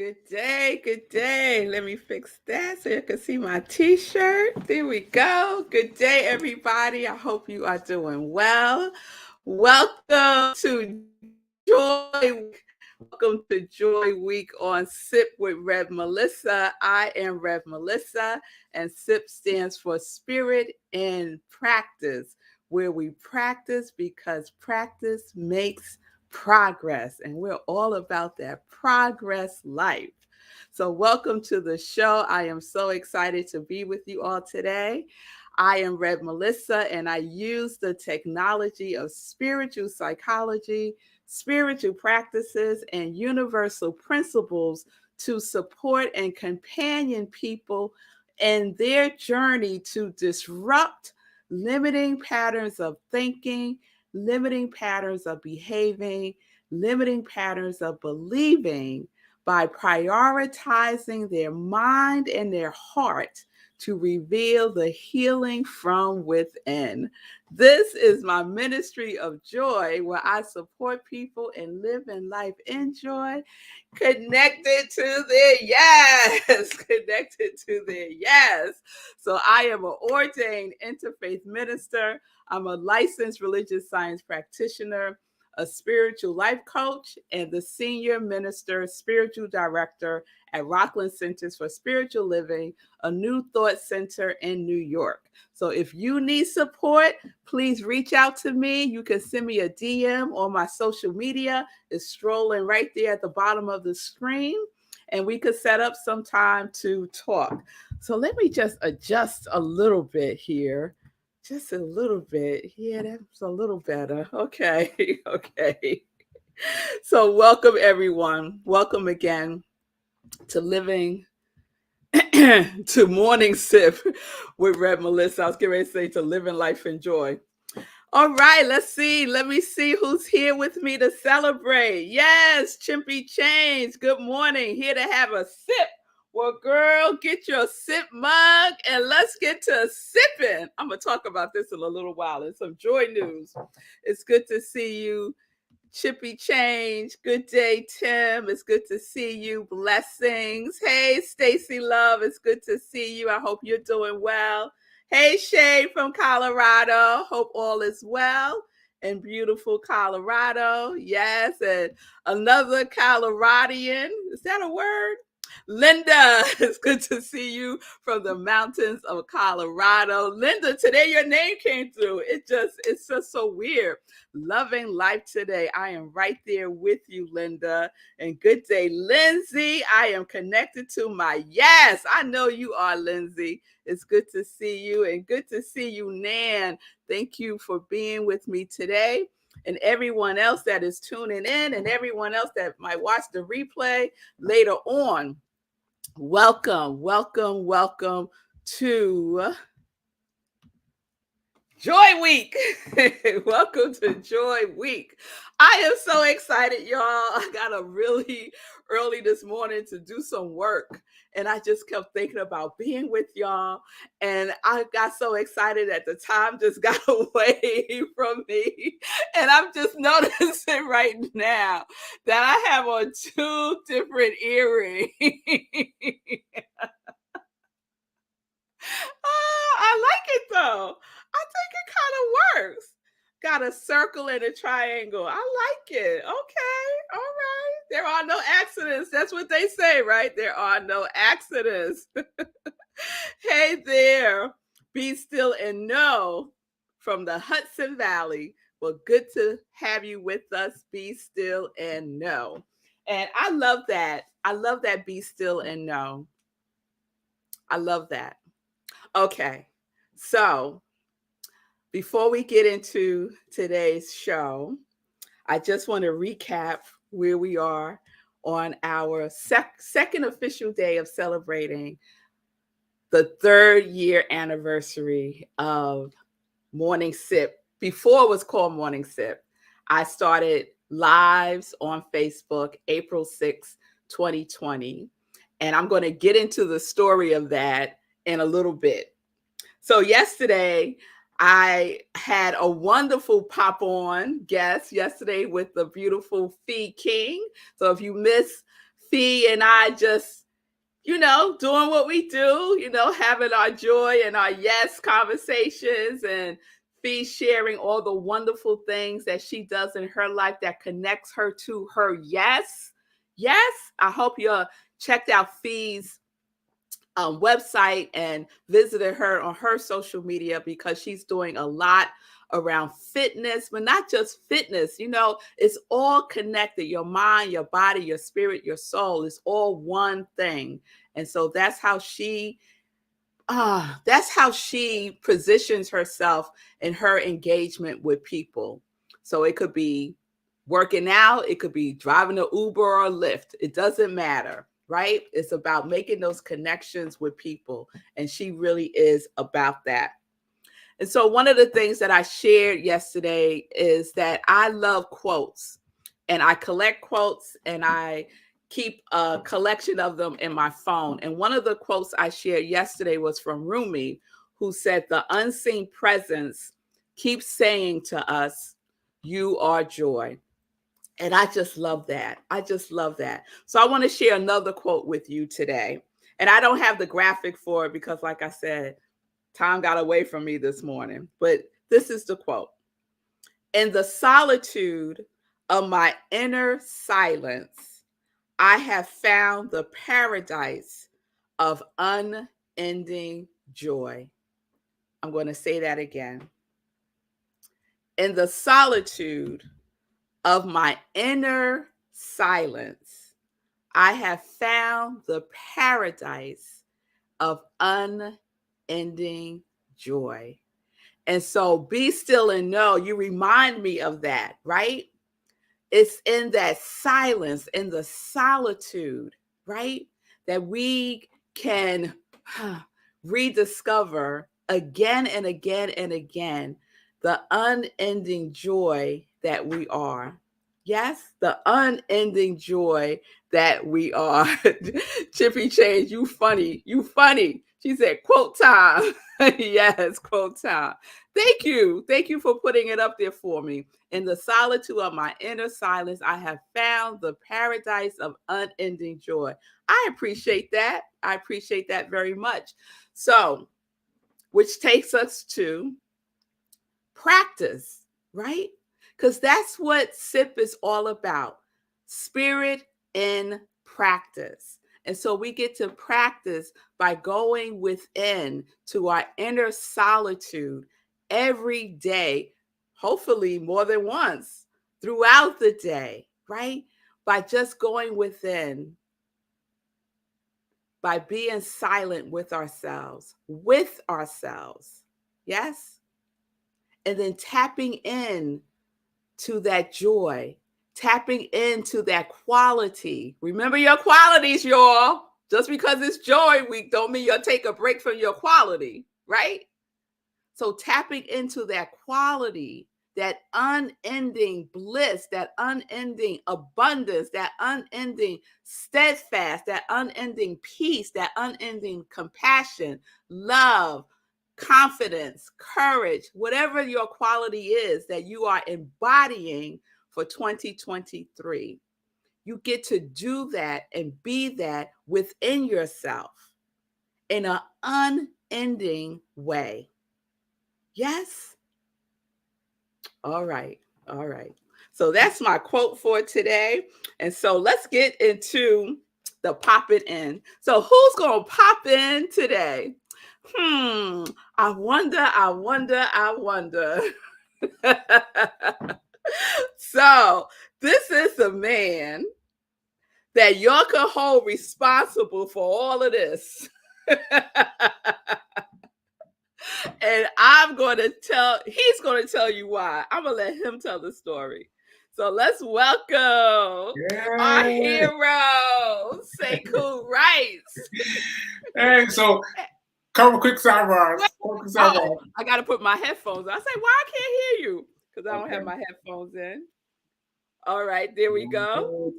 Good day. Good day. Let me fix that so you can see my t-shirt. There we go. Good day, everybody. I hope you are doing well. Welcome to Joy Week. Welcome to Joy Week on Sip with Rev Melissa. I am Rev Melissa, and SIP stands for Spirit in Practice, where we practice because practice makes progress, and we're all about that progress life. So, welcome to the show. I am so excited to be with you all today. I am Rev Melissa, and I use the technology of spiritual psychology, spiritual practices, and universal principles to support and companion people in their journey to disrupt limiting patterns of thinking, limiting patterns of behaving, limiting patterns of believing by prioritizing their mind and their heart to reveal the healing from within. This is my ministry of joy where I support people and live in life in joy, connected to their yes, connected to their yes. So I am an ordained interfaith minister. I'm a licensed religious science practitioner, a spiritual life coach, and the senior minister, spiritual director at Rockland Center for Spiritual Living, a new thought center in New York. So if you need support, please reach out to me. You can send me a DM on my social media. It's strolling right there at the bottom of the screen, and we could set up some time to talk. So let me just adjust a little bit here. Just a little bit. Yeah, that's a little better. Okay. Okay. So, welcome everyone. Welcome again to Living to Morning Sip with Red Melissa. I was getting ready to say to Living Life in Joy. All right, let's see. Let me see who's here with me to celebrate. Yes, Chimpy Chains. Good morning. Here to have a sip. Well, girl, get your sip mug and let's get to sipping. I'm going to talk about this in a little while and some joy news. It's good to see you, Chippy Change. Good day, Tim. It's good to see you. Blessings. Hey, Stacy Love. It's good to see you. I hope you're doing well. Hey, Shay from Colorado. Hope all is well in beautiful Colorado. Yes, and another Coloradian. Is that a word? Linda, it's good to see you from the mountains of Colorado. Linda, today your name came through. It's just so weird. Loving life today. I am right there with you, Linda. And good day, Lindsay. I am connected to my yes. I know you are, Lindsay. It's good to see you and good to see you, Nan. Thank you for being with me today. And everyone else that is tuning in and everyone else that might watch the replay later on. Welcome, welcome, welcome to Joy Week. Welcome to Joy Week. I am so excited, y'all. I got up really early this morning to do some work. And I just kept thinking about being with y'all. And I got so excited that the time just got away from me. And I'm just noticing right now that I have on two different earrings. I like it though. I think it kind of works. Got a circle and a triangle. I like it. Okay. All right. There are no accidents. That's what they say, right? There are no accidents. Hey there. Be still and know from the Hudson Valley. Well, good to have you with us. Be still and know. And I love that. I love that be still and know. I love that. Okay. So before we get into today's show, I just want to recap where we are on our second official day of celebrating the 3rd year anniversary of Morning Sip. Before it was called Morning Sip, I started lives on Facebook April 6, 2020. And I'm going to get into the story of that in a little bit. So yesterday, I had a wonderful pop-on guest yesterday with the beautiful Fee King. So if you miss Fee and I just, doing what we do, having our joy and our yes conversations, and Fee sharing all the wonderful things that she does in her life that connects her to her yes. Yes. I hope you checked out Fee's website and visited her on her social media, because she's doing a lot around fitness, but not just fitness. It's all connected. Your mind, your body, your spirit, your soul is all one thing. And so that's how she positions herself in her engagement with people. So it could be working out, it could be driving an Uber or a Lyft. It doesn't matter, right? It's about making those connections with people. And she really is about that. And so one of the things that I shared yesterday is that I love quotes, and I collect quotes, and I keep a collection of them in my phone. And one of the quotes I shared yesterday was from Rumi, who said, "The unseen presence keeps saying to us, 'You are joy.'" And I just love that. I just love that. So I want to share another quote with you today. And I don't have the graphic for it because, like I said, time got away from me this morning. But this is the quote: "In the solitude of my inner silence, I have found the paradise of unending joy." I'm going to say that again. "In the solitude of my inner silence, I have found the paradise of unending joy." And so be still and know, you remind me of that, right? It's in that silence, in the solitude, right, that we can rediscover again and again and again the unending joy that we are. Yes, the unending joy that we are. Chippy Change, you funny, you funny. She said, quote time. Yes, quote time. Thank you. Thank you for putting it up there for me. "In the solitude of my inner silence, I have found the paradise of unending joy." I appreciate that. I appreciate that very much. So, which takes us to practice, right? Because that's what SIP is all about. Spirit in practice. And so we get to practice by going within to our inner solitude every day, hopefully more than once throughout the day, right? By just going within, by being silent with ourselves. Yes? And then tapping in to that joy, tapping into that quality. Remember your qualities, y'all. Just because it's joy week don't mean you'll take a break from your quality, right? So tapping into that quality, that unending bliss, that unending abundance, that unending steadfast, that unending peace, that unending compassion, love, confidence, courage, whatever your quality is that you are embodying for 2023. You get to do that and be that within yourself in an unending way. Yes? All right. All right. So that's my quote for today. And so let's get into the pop it in. So who's going to pop in today? I wonder. So this is the man that y'all can hold responsible for all of this. And he's going to tell you why. I'm going to let him tell the story. So let's welcome our hero, Sekou Rice. Hey, so couple quick sidebars. I got to put my headphones on. I say, why I can't hear you? Because I don't have my headphones in. All right, there we go.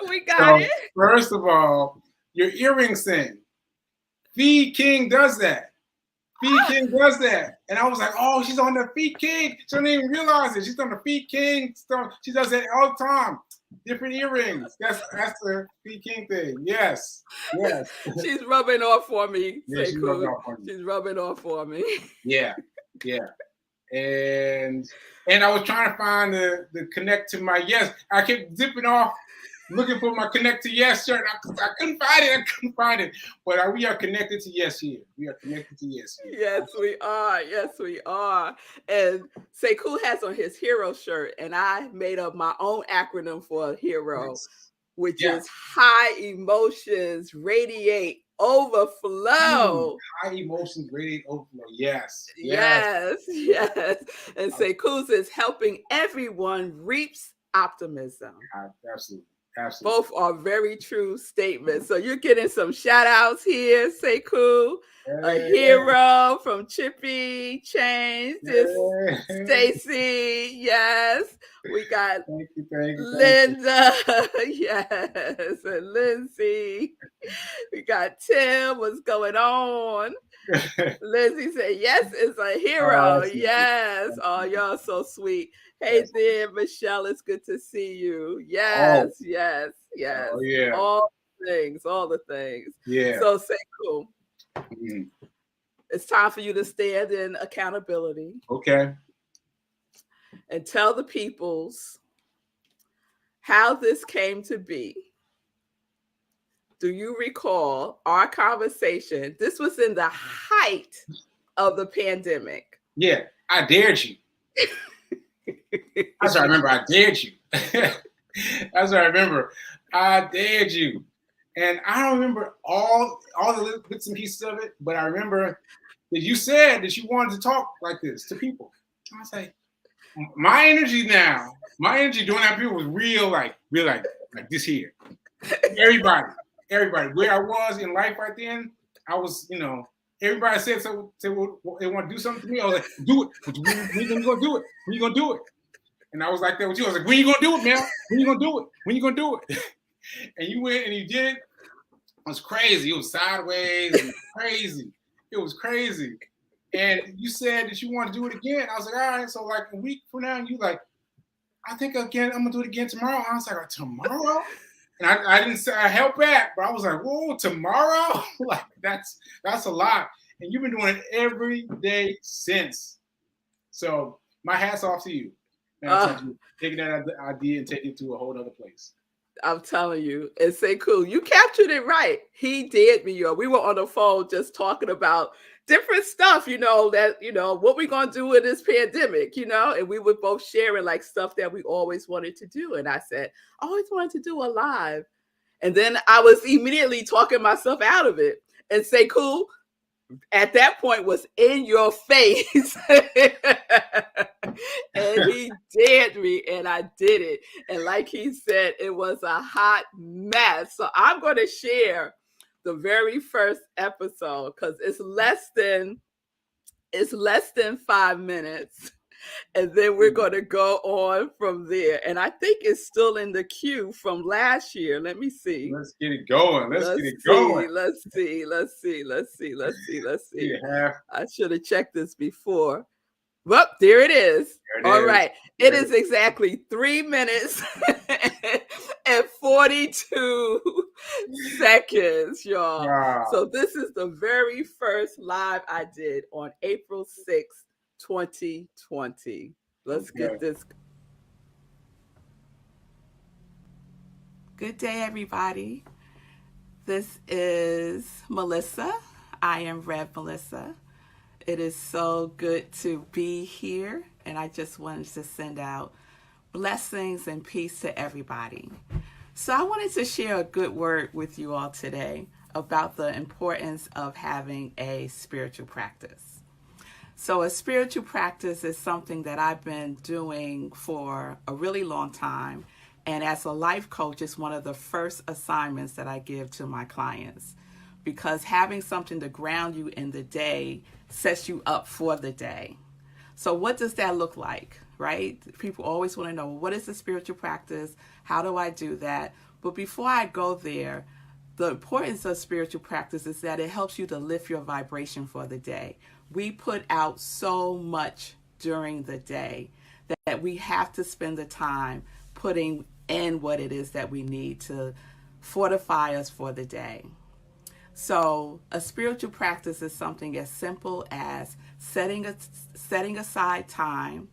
We got it. First of all, your earrings thing. Feed King does that. Feed King does that. And I was like, oh, she's on the Feed King. She don't even realize it. She's on the Feed King. She does that all the time. Different earrings. That's the King thing. Yes. Yes. She's rubbing off for me. Yeah, Say she rubbed cool. off on you. She's rubbing off for me. Yeah. Yeah. And I was trying to find the connect to my yes. I kept zipping off, looking for my connect to yes shirt. I couldn't find it. But we are connected to yes here. We are connected to yes here. Yes, we are. Yes, we are. And Sekou has on his hero shirt, and I made up my own acronym for hero, Yes. which Yes. is high emotions radiate overflow. High emotions radiate overflow. Yes. Yes, yes. And Sekou's is helping everyone reaps optimism. Absolutely. Absolutely. Both are very true statements. So you're getting some shout outs here, Sekou. A hero from Chippy, Change, Stacy, yes. We got thank you. Linda, yes, and Lindsay. We got Tim, what's going on? Lindsay said, yes, it's a hero. Yes. Oh, y'all so sweet. Hey there, Michelle. It's good to see you. Yes, yes. Oh, yeah. All the things. Yeah. So say cool. Mm-hmm. It's time for you to stand in accountability. Okay. And tell the peoples how this came to be. Do you recall our conversation? This was in the height of the pandemic. Yeah, I dared you. That's what I remember. I dared you. That's what I remember. I dared you. And I don't remember all the bits and pieces of it, but I remember that you said that you wanted to talk like this to people. I was like, my energy during that period was real like this here. Everybody. Where I was in life right then, I was, everybody said so. They want to do something to me. I was like, do it. When you gonna do it? When you gonna do it? And I was like that with you. I was like, when you gonna do it, man? When you gonna do it? When you gonna do it? And you went and you did it. It was crazy. It was sideways. It was crazy. It was crazy. And you said that you want to do it again. I was like, all right. So like a week from now, you like, I think again, I'm gonna do it again tomorrow. I was like, tomorrow? And I didn't say I held back, but I was like, whoa, tomorrow? Like that's a lot. And you've been doing it every day since. So my hat's off to you. Taking that idea and taking it to a whole other place. I'm telling you, and say cool. You captured it right. He did me. We were on the phone just talking about different stuff, what we're going to do in this pandemic, and we were both sharing like stuff that we always wanted to do. And I said, I always wanted to do a live. And then I was immediately talking myself out of it. And say cool at that point was in your face. And he dared me and I did it. And like he said, it was a hot mess. So I'm going to share the very first episode because it's less than 5 minutes. And then we're going to go on from there. And I think it's still in the queue from last year. Let me see. Let's get it going. Let's see. Yeah. I should have checked this before. Well, there it is. All right. It is exactly 3 minutes and 42 seconds, y'all. Wow. So this is the very first live I did on April 6th, 2020. Let's get this. Good day, everybody. This is Melissa. I am revmelissa. It is so good to be here, and I just wanted to send out blessings and peace to everybody. So I wanted to share a good word with you all today about the importance of having a spiritual practice. So a spiritual practice is something that I've been doing for a really long time, and as a life coach, it's one of the first assignments that I give to my clients, because having something to ground you in the day sets you up for the day. So what does that look like, right? People always want to know, what is a spiritual practice? How do I do that? But before I go there, the importance of spiritual practice is that it helps you to lift your vibration for the day. We put out so much during the day that we have to spend the time putting in what it is that we need to fortify us for the day. So, a spiritual practice is something as simple as setting aside time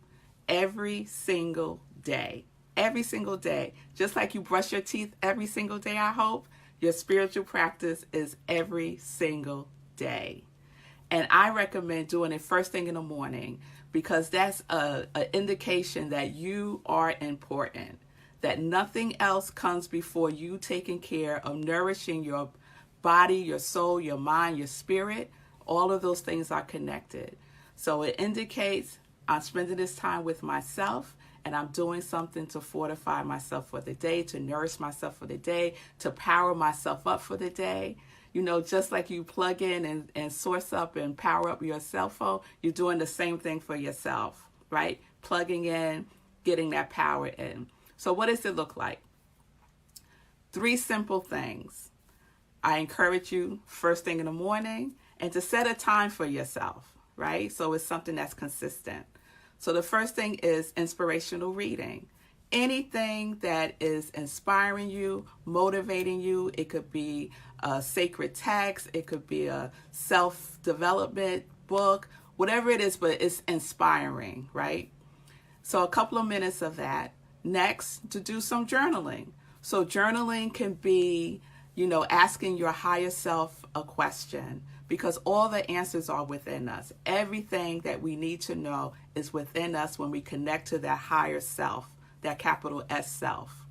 every single day. Every single day. Just like you brush your teeth every single day, I hope, your spiritual practice is every single day. And I recommend doing it first thing in the morning because that's an indication that you are important, that nothing else comes before you taking care of nourishing your body, your soul, your mind, your spirit. All of those things are connected. So it indicates I'm spending this time with myself and I'm doing something to fortify myself for the day, to nourish myself for the day, to power myself up for the day. You know, just like you plug in and source up and power up your cell phone, you're doing the same thing for yourself, right? Plugging in, getting that power in. So what does it look like? 3 simple things. I encourage you first thing in the morning and to set a time for yourself, right? So it's something that's consistent. So the first thing is inspirational reading. Anything that is inspiring you, motivating you. It could be a sacred text. It could be a self-development book, whatever it is, but it's inspiring, right? So a couple of minutes of that. Next, to do some journaling. So journaling can be, you know, asking your higher self a question because all the answers are within us. Everything that we need to know is within us when we connect to that higher self, that capital S self.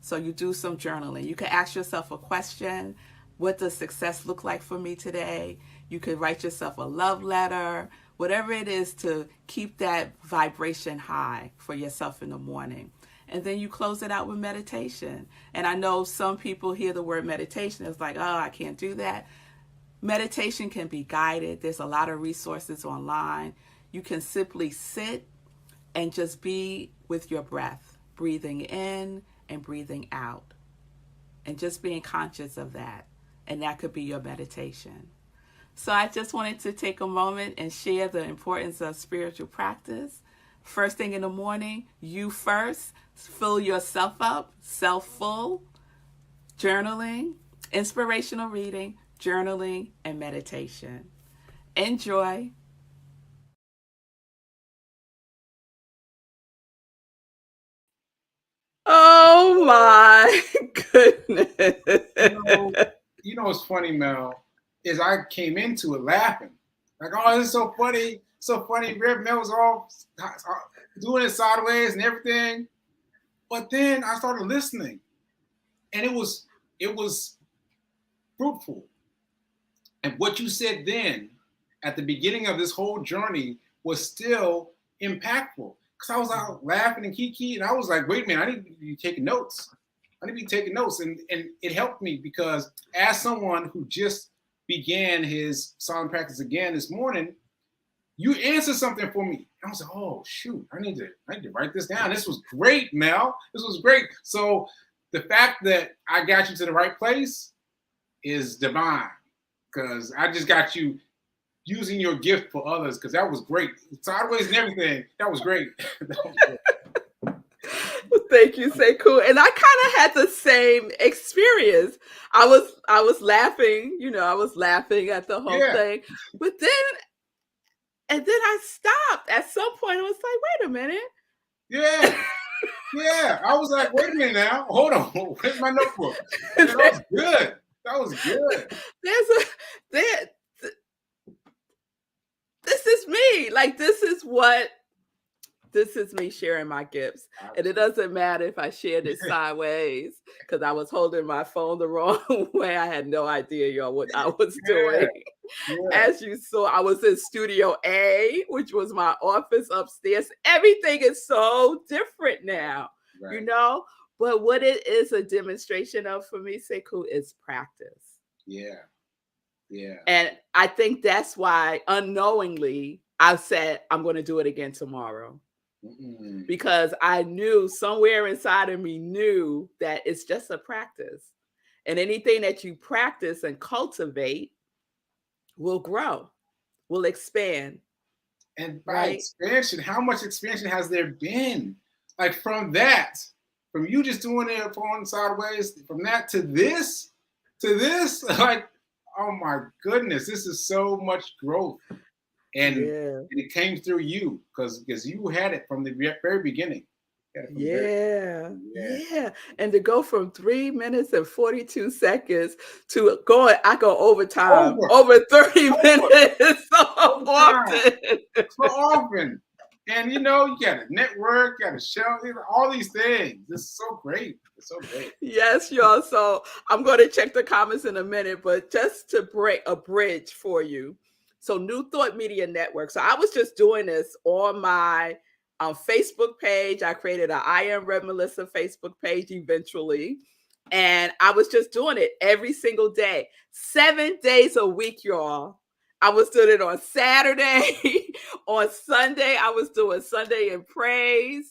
So you do some journaling. You can ask yourself a question. What does success look like for me today? You could write yourself a love letter, whatever it is to keep that vibration high for yourself in the morning. And then you close it out with meditation. And I know some people hear the word meditation, it's like, oh, I can't do that. Meditation can be guided. There's a lot of resources online. You can simply sit and just be with your breath, breathing in and breathing out, and just being conscious of that. And that could be your meditation. So I just wanted to take a moment and share the importance of spiritual practice. First thing in the morning, you first, fill yourself up, self-full, journaling, inspirational reading, journaling, and meditation. Enjoy. Oh my goodness. You know what's funny, Mel, is I came into it laughing. Like, oh, this is so funny. So funny. Rev Mel was all doing it sideways and everything. But then I started listening. And it was fruitful. And what you said then at the beginning of this whole journey was still impactful. Because I was out laughing and kiki, and I was like, wait a minute, I need to be taking notes. I need to be taking notes. And it helped me because as someone who just began his silent practice again this morning, you answered something for me. I was like, oh shoot, I need to write this down. This was great, Mel. This was great. So the fact that I got you to the right place is divine. Because I just got you using your gift for others, because that was great. Sideways and everything. That was great. That was great. Thank you, Sekou. And I kind of had the same experience. I was laughing, you know, I was laughing at the whole thing. But then I stopped. At some point, I was like, wait a minute. Yeah. Yeah. I was like, wait a minute now. Hold on. Where's my notebook? Yeah, that was good. That was good. This is me. Like, this is me sharing my gifts. And it doesn't matter if I shared it sideways because I was holding my phone the wrong way. I had no idea, y'all, what I was doing. Yeah. As you saw, I was in Studio A, which was my office upstairs. Everything is so different now, you know? But what it is a demonstration of for me, Sekou, is practice. Yeah. Yeah. And I think that's why unknowingly I said, I'm going to do it again tomorrow. Because I knew somewhere inside of me knew that it's just a practice. And anything that you practice and cultivate will grow, will expand. And by expansion, how much expansion has there been? Like from that from you just doing it falling sideways, from that to this, like, oh my goodness, this is so much growth. And it came through you because you had it from the very beginning. Yeah. And to go from 3 minutes and 42 seconds to I go overtime over 30 minutes so often. And you got to network, got to show, all these things. It's so great. It's so great. Yes, y'all. So I'm going to check the comments in a minute, but just to break a bridge for you. So New Thought Media Network. So I was just doing this on my Facebook page. I created an I Am revmelissa Facebook page eventually. And I was just doing it every single day, 7 days a week, y'all. I was doing it on Saturday. On Sunday, I was doing Sunday in Praise.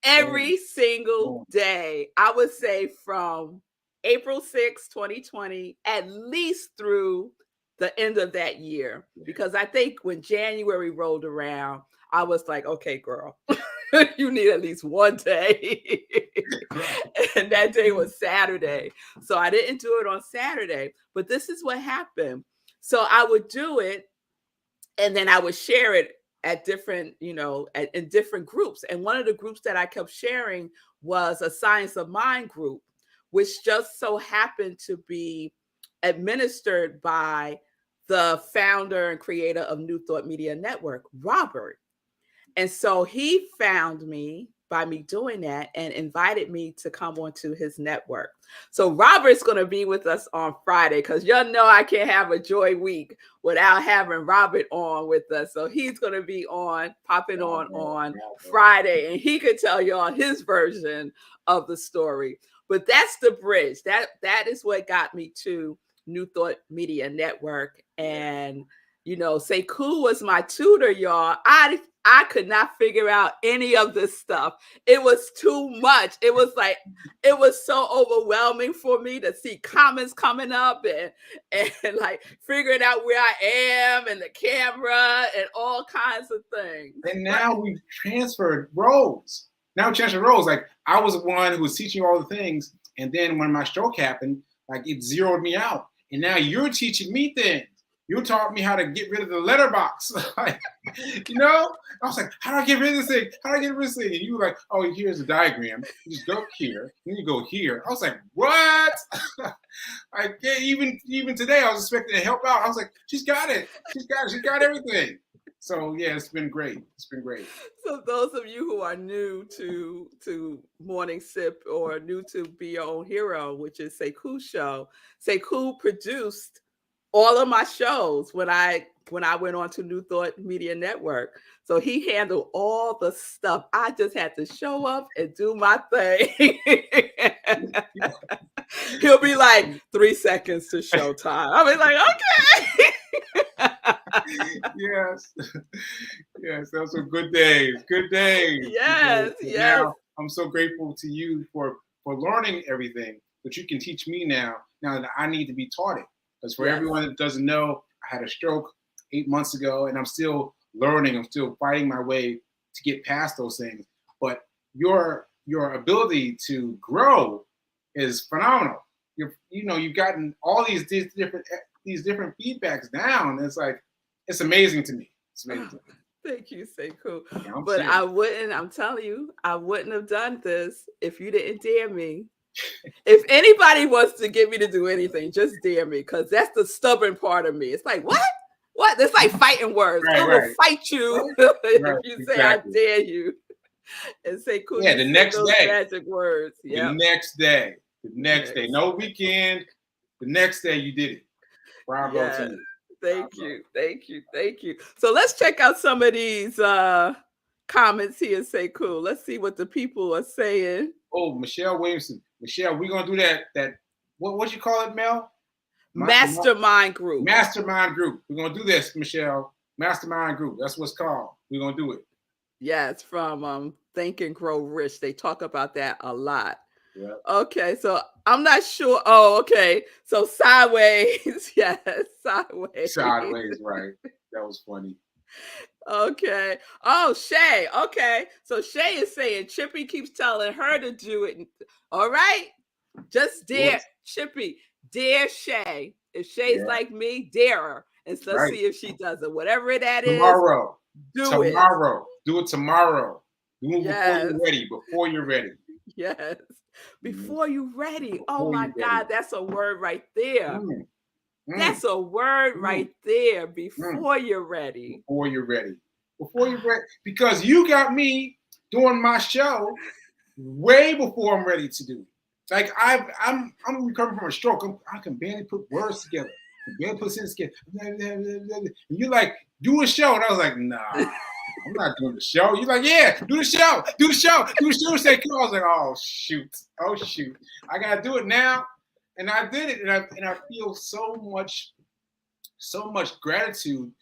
Every single day. I would say from April 6, 2020, at least through the end of that year. Because I think when January rolled around, I was like, okay, girl, you need at least one day. And that day was Saturday. So I didn't do it on Saturday. But this is what happened. So I would do it, and then I would share it at different, in different groups. And one of the groups that I kept sharing was a Science of Mind group, which just so happened to be administered by the founder and creator of New Thought Media Network, Robert. And so he found me by me doing that and invited me to come onto his network. So Robert's going to be with us on Friday because y'all know I can't have a Joy Week without having Robert on with us. So he's going to be popping on Friday, and he could tell y'all his version of the story. But that's the bridge. That is what got me to New Thought Media Network. And, Sekou was my tutor, y'all. I could not figure out any of this stuff. It was too much. It was so overwhelming for me to see comments coming up and like figuring out where I am and the camera and all kinds of things. And now we've transferred roles. Like I was the one who was teaching all the things. And then when my stroke happened, like it zeroed me out. And now you're teaching me things. You taught me how to get rid of the letterbox. I was like, how do I get rid of this thing? How do I get rid of this thing? And you were like, oh, here's a diagram. You just go here, then you go here. I was like, what? Even today, I was expecting to help out. I was like, she's got it. She's got everything. So yeah, it's been great. So those of you who are new to Morning Sip or new to Be Your Own Hero, which is Sekou's show, Sekou produced all of my shows when I went on to New Thought Media Network. So he handled all the stuff. I just had to show up and do my thing. He'll be like, 3 seconds to showtime. I'll be like, okay. Yes, those were good days. Yes. Now, I'm so grateful to you for learning everything that you can teach me now that I need to be taught it. Because for everyone that doesn't know, I had a stroke 8 months ago, and I'm still learning. I'm still fighting my way to get past those things. But your ability to grow is phenomenal. You've gotten all these different feedbacks down. It's amazing to me. It's amazing. Thank you, Sekou. Yeah, but I'm telling you, I wouldn't have done this if you didn't dare me. If anybody wants to get me to do anything, just dare me, because that's the stubborn part of me. It's like, what? It's like fighting words. I will fight you if you say I dare you. And Sekou, the next day. Magic words. The next day. No weekend. The next day you did it. Bravo to you. Thank you. So let's check out some of these comments here, Sekou. Let's see what the people are saying. Oh, Michelle Williamson. Michelle, we're gonna do that. What you call it, Mel? Mastermind group. Mastermind group. We're gonna do this, Michelle. Mastermind group. That's what's called. We're gonna do it. Yeah, it's from Think and Grow Rich. They talk about that a lot. Yeah. Okay, so I'm not sure. Oh, okay. So sideways. Yes, sideways. Sideways, right. That was funny. Okay. Oh, Shay. Okay. So Shay is saying Chippy keeps telling her to do it. All right. Just dare Yes. Chippy. Dare Shay. If Shay's Yeah. like me, dare her. And let's Right. see if she does it. Whatever that is, Tomorrow. do it. Tomorrow. Do it tomorrow. Do it before Yes. you're ready. Before you're ready. Yes. Before you're ready. Oh Before my you're God, ready. that's a word right there. Mm, mm, That's a word mm, right there. mm. Before you're ready. Before you're ready. Before you're ready. Because you got me doing my show way before I'm ready to do it. Like I'm recovering from a stroke. I can barely put words together. I can barely put sentences together. And you're like, do a show. And I was like, nah, I'm not doing the show. You're like, yeah, do the show. Do the show. Do the show. Say, cool. I was like, oh shoot. Oh shoot. I gotta do it now. And I did it. And I feel so much gratitude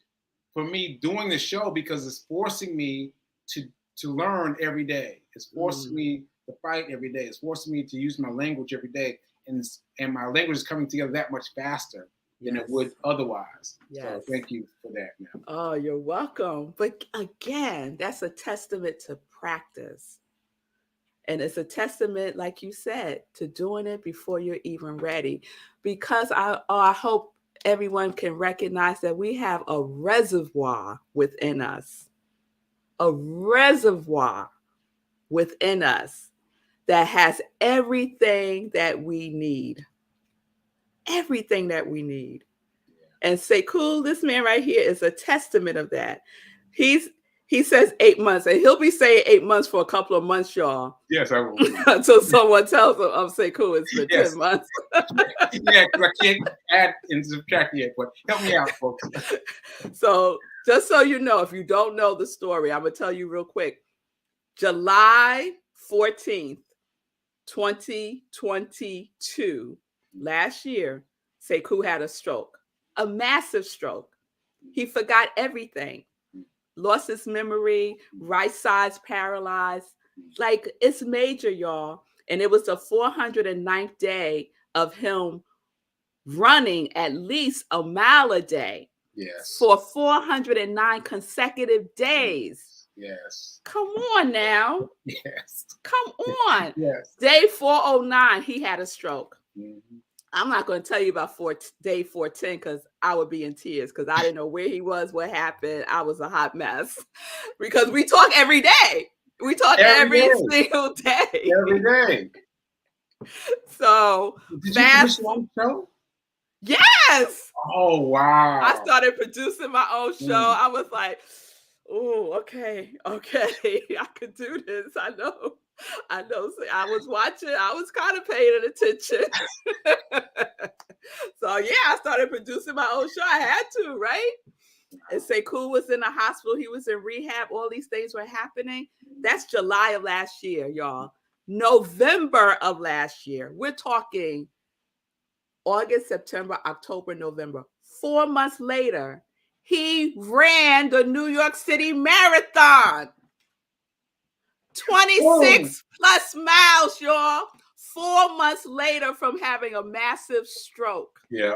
for me doing the show, because it's forcing me to learn every day. It's forcing me to fight every day. It's forcing me to use my language every day, and my language is coming together that much faster than it would otherwise. Yes. So thank you for that, man. Oh, you're welcome. But again, that's a testament to practice. And it's a testament, like you said, to doing it before you're even ready. Because I hope everyone can recognize that we have a reservoir within us. A reservoir within us that has everything that we need. Everything that we need. And say, cool, this man right here is a testament of that. He says 8 months, and he'll be saying 8 months for a couple of months, y'all. Yes, I will. Until someone tells him, I'm saying, cool, it's been 10 months. Yeah, because I can't add and subtract yet, but help me out, folks. So just so you know, if you don't know the story, I'm going to tell you real quick. July 14th, 2022, last year, Sekou had a stroke, a massive stroke. He forgot everything, lost his memory, right side's paralyzed. Like, it's major, y'all. And it was the 409th day of him running at least a mile a day. Yes. For 409 consecutive days. Yes. Come on now. Yes. Come on. Yes. Day 409, he had a stroke. Mm-hmm. I'm not going to tell you about day 410 because I would be in tears because I didn't know where he was, what happened. I was a hot mess because we talk every day. We talk every single day. Every day. So, did you produce your own show? Yes. Oh, wow. I started producing my own show. I was like, oh, okay. I could do this. I know. I was watching. I was kind of paying attention. So, yeah, I started producing my own show. I had to, right? And Sekou was in the hospital. He was in rehab. All these things were happening. That's July of last year, y'all. November of last year. We're talking August, September, October, November. 4 months later, he ran the New York City Marathon. 26 plus miles, y'all. 4 months later from having a massive stroke. Yeah.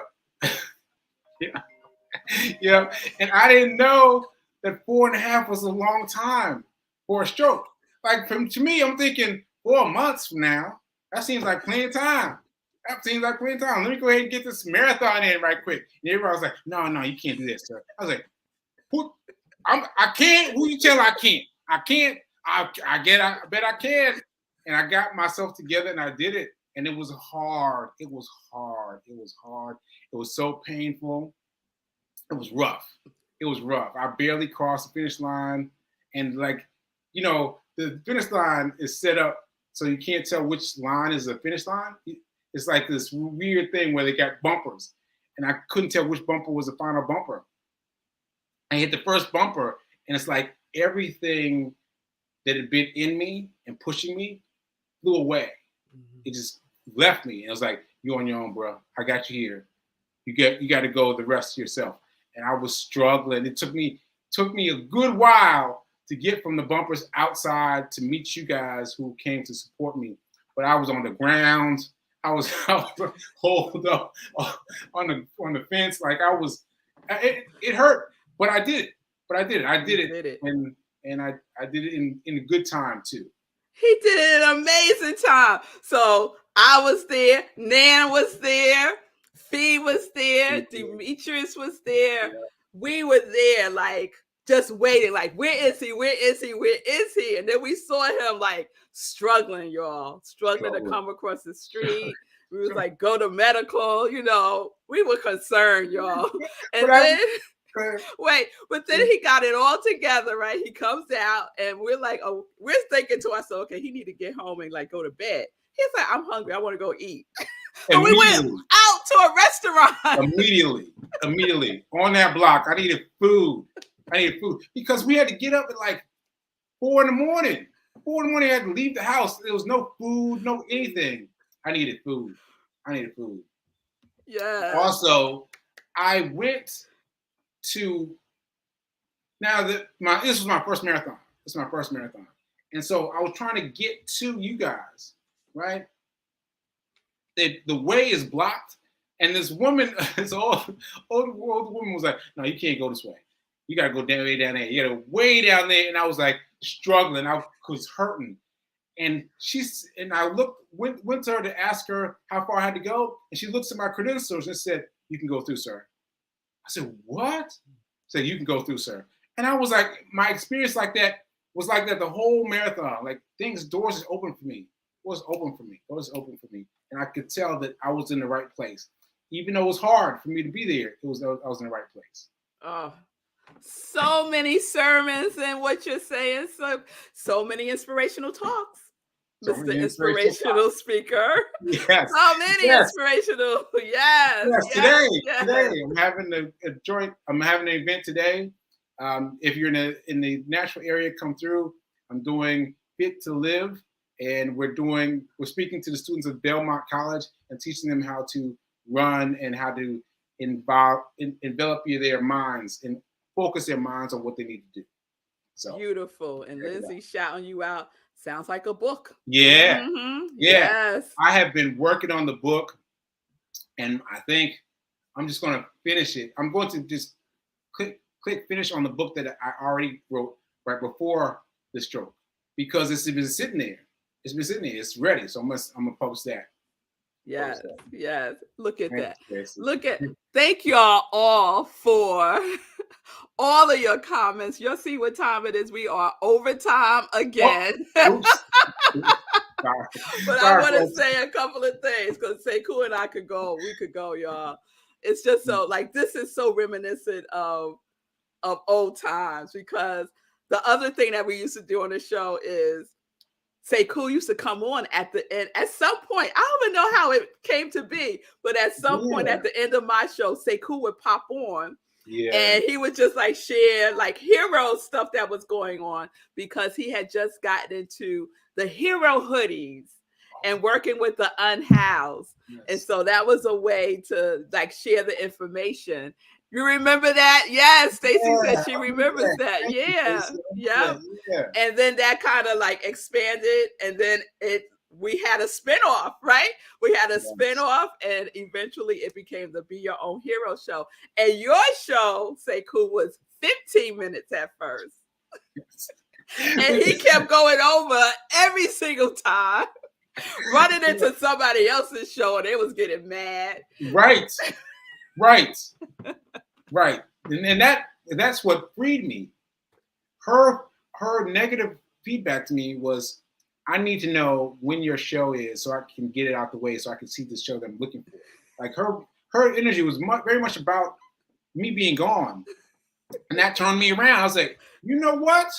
Yeah. And I didn't know that 4.5 was a long time for a stroke. Like, to me, I'm thinking 4 months from now, that seems like plenty of time. Let me go ahead and get this marathon in right quick. And everybody was like, no, you can't do this, sir. I was like, I can't. Who you tell I can't? I can't. I bet I can. And I got myself together and I did it. And it was hard. It was so painful. It was rough. I barely crossed the finish line. And the finish line is set up so you can't tell which line is the finish line. It's like this weird thing where they got bumpers. And I couldn't tell which bumper was the final bumper. I hit the first bumper, and it's like everything that had been in me and pushing me flew away. Mm-hmm. It just left me. And it was like, you're on your own, bro. I got you here. You got to go the rest yourself. And I was struggling. It took me a good while to get from the bumpers outside to meet you guys who came to support me. But I was on the ground. I was holed up on the fence. Like it hurt, but I did it. but I did it. I did it. And I did it in a good time too. He did it an amazing time. So I was there, Nan was there, Fee was there, Demetrius was there. Yeah. We were there, like just waiting, like, where is he? Where is he? Where is he? And then we saw him like struggling, y'all, struggling to come across the street. We was like, go to medical, you know, we were concerned, y'all. And then wait, but then he got it all together, right? He comes out and we're like, oh, we're thinking to ourselves, okay, he need to get home and like go to bed. He's like, I'm hungry, I want to go eat. And we went out to a restaurant. Immediately on that block. I needed food because we had to get up at like 4 a.m. 4 a.m. I had to leave the house. There was no food, no anything. I needed food. Yeah. Also, I went to this was my first marathon. And so I was trying to get to you guys, right? The way is blocked, and this woman, this old woman was like, "No, you can't go this way. You gotta go way down there. You gotta way down there." And I was like struggling. I was hurting, and I went to her to ask her how far I had to go, and she looks at my credentials and said, "You can go through, sir." I said, "What?" Said, "You can go through, sir." And I was like, my experience like that was like that the whole marathon. Like doors is open for me. Doors open for me. And I could tell that I was in the right place. Even though it was hard for me to be there, I was in the right place. Oh, so many sermons and what you're saying. So many inspirational talks. Mr. Inspirational speaker. Yes. So many inspirational. Yes. Today I'm having I'm having an event today. If you're in the Nashville area, come through. I'm doing Fit to Live, and we're speaking to the students of Belmont College and teaching them how to run and how to envelop their minds and focus their minds on what they need to do. So beautiful. And Lindsay shouting you out. Sounds like a book. Yeah. Mm-hmm. Yeah. Yes. I have been working on the book, and I think I'm just going to finish it. I'm going to just click finish on the book that I already wrote right before the stroke, because it's been sitting there. It's ready. So I'm going to publish that. Yes. Look at that. Thank y'all all for all of your comments. You'll see what time it is. We are overtime again. But I want to say a couple of things, because Sekou and I could go, y'all. It's just so, like, this is so reminiscent of old times, because the other thing that we used to do on the show is Sekou used to come on at the end. At some point, I don't even know how it came to be, but at some point at the end of my show, Sekou would pop on. Yeah. And he would just like share like hero stuff that was going on, because he had just gotten into the hero hoodies and working with the unhoused. Yes. And so that was a way to like share the information. You remember that? Yes, Stacy said she remembers that. Yeah. And then that kind of like expanded, and then we had a spinoff, right? We had a spinoff, and eventually it became the Be Your Own Hero show. And your show, Sekou, was 15 minutes at first. And he kept going over every single time, running into somebody else's show, and they was getting mad. Right. And that's what freed me. Her negative feedback to me was, I need to know when your show is so I can get it out the way, so I can see the show that I'm looking for. Like her energy was very much about me being gone. And that turned me around. I was like, you know what?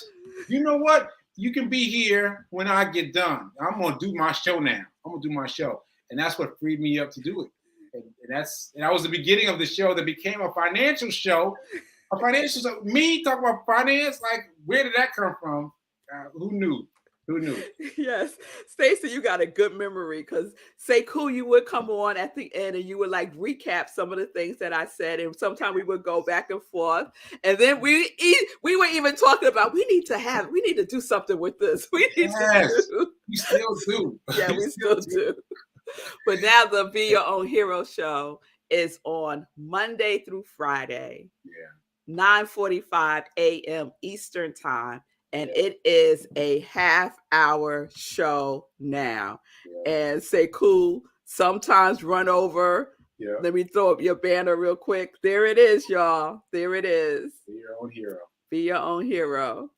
You can be here when I get done. I'm going to do my show now. And that's what freed me up to do it. And that was the beginning of the show that became a financial show. Me talking about finance, like, where did that come from? Who knew? Yes. Stacey, you got a good memory, because Sekou, you would come on at the end and you would like recap some of the things that I said, and sometimes we would go back and forth, and then we were even talking about we need to do something with this. We still do. Yeah, we still do. But now the Be Your Own Hero show is on Monday through Friday. 9:45 a.m. Eastern time. And it is a half-hour show now. And say cool, sometimes run over. Let me throw up your banner real quick. There it is, y'all. There it is. Be your own hero. Be your own hero.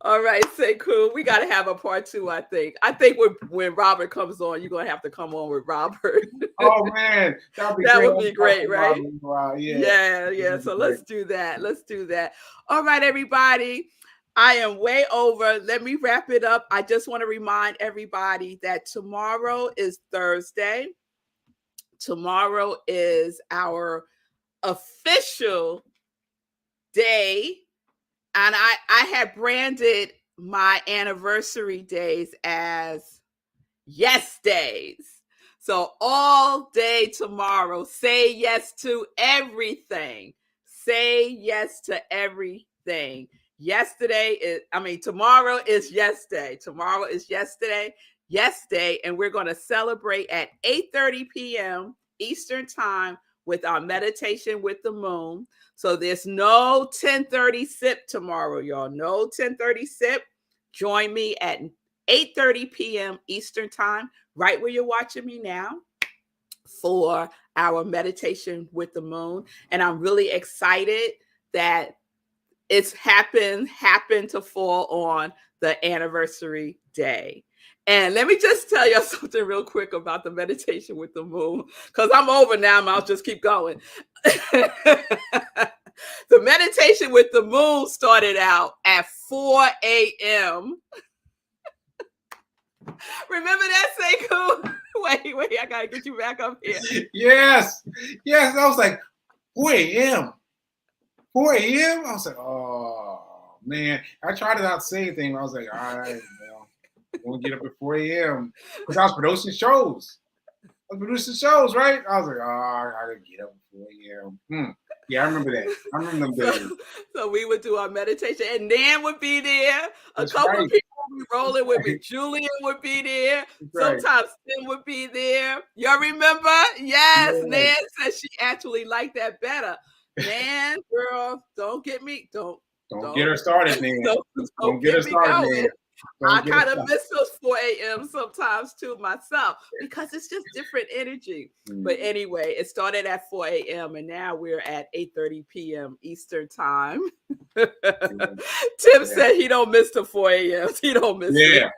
All right, say cool. We got to have a part 2, I think. I think when Robert comes on, you're going to have to come on with Robert. Oh, man. That would be great, right? Wow, Yeah. So let's do that. Let's do that. All right, everybody. I am way over. Let me wrap it up. I just want to remind everybody that tomorrow is Thursday. Tomorrow is our official day. And I had branded my anniversary days as yes days. So all day tomorrow, say yes to everything. Say yes to everything. Tomorrow is yes day. Tomorrow is yesterday, yes day. And we're going to celebrate at 8:30 p.m. Eastern time with our meditation with the moon. So there's no 10:30 sip tomorrow, y'all. No 10:30 sip. Join me at 8:30 p.m. Eastern time, right where you're watching me now, for our meditation with the moon. And I'm really excited that it's happened to fall on the anniversary day. And let me just tell you something real quick about the meditation with the moon, because I'm over now. I'll just keep going. The meditation with the moon started out at 4 a.m. Remember that, Sekou? Wait, I gotta get you back up here. Yes. I was like, 4 a.m. 4 a.m. I was like, oh man. I tried to not say anything. I was like, all right, I'm gonna get up at 4 a.m. because I was producing shows. Right? I was like, oh, I gotta get up at 4 a.m. Yeah, I remember that. I remember them days. So we would do our meditation, and Nan would be there. A couple of people would be rolling with me. Julian would be there. Sometimes Tim would be there. Y'all remember? Yes. Nan said she actually liked that better. Nan, girl, don't get her started, man. Don't get her started, man. I kind of miss those 4 a.m. sometimes too myself, because it's just different energy. But anyway, it started at 4 a.m. and now we're at 8:30 p.m. Eastern time. Tim said he don't miss the 4 a.m. He don't miss it.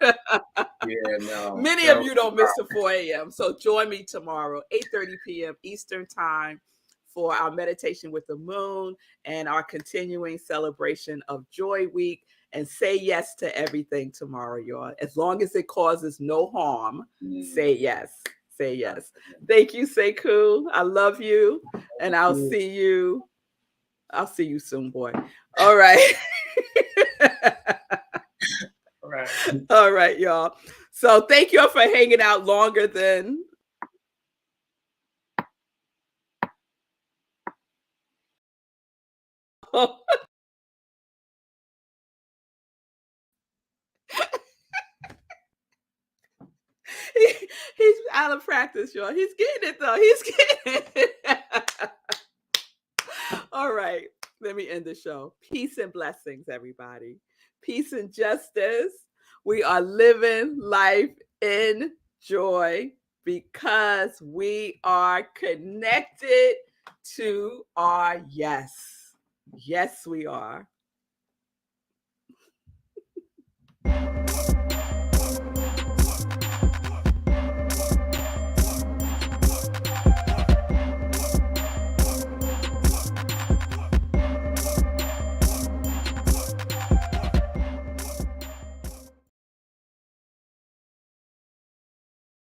No. Many of you don't miss the 4 a.m. So join me tomorrow, 8:30 p.m. Eastern time, for our meditation with the moon and our continuing celebration of Joy Week. And say yes to everything tomorrow, y'all. As long as it causes no harm, say yes. Say yes. Thank you, Sekou. I love you. And I'll see you soon, boy. All right. All right, y'all. So thank y'all for hanging out longer than he's out of practice, y'all. He's getting it, though. He's getting it. All right. Let me end the show. Peace and blessings, everybody. Peace and justice. We are living life in joy because we are connected to our yes. Yes, we are.